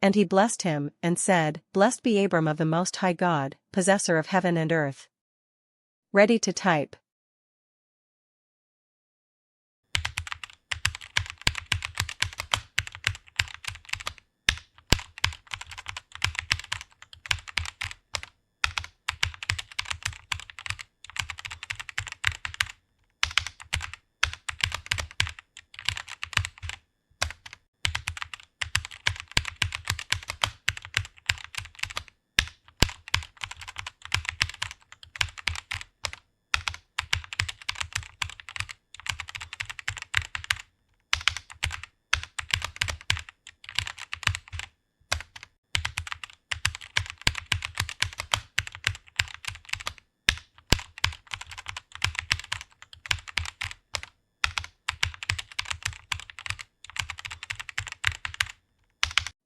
And he blessed him, and said, Blessed be Abram of the Most High God, possessor of heaven and earth. Ready to type.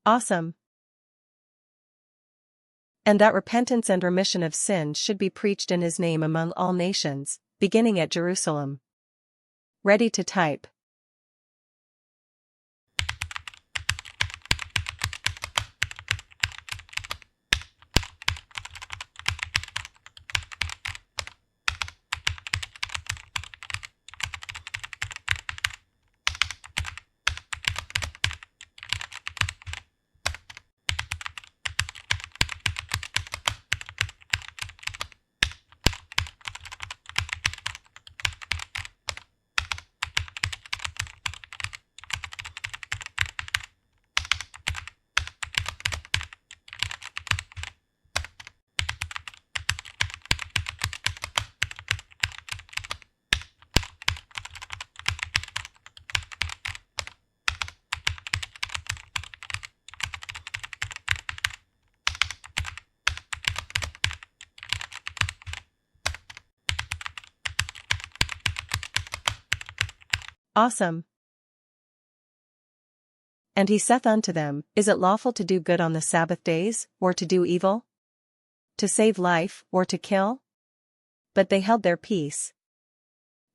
Awesome. And that repentance and remission of sins should be preached in his name among all nations, beginning at Jerusalem. Ready to type. Awesome. And he saith unto them, Is it lawful to do good on the Sabbath days, or to do evil? To save life, or to kill? But they held their peace.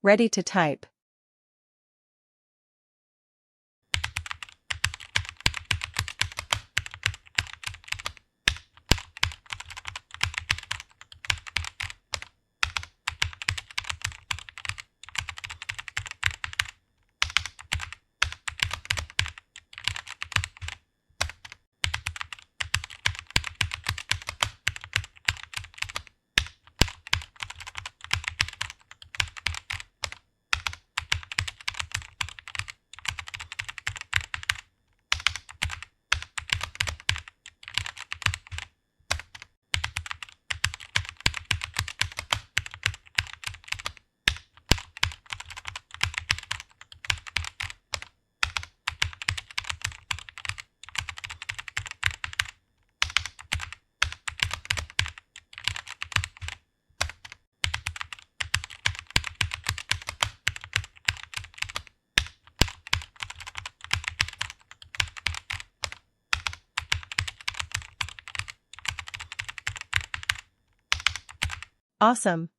Ready to type. Awesome.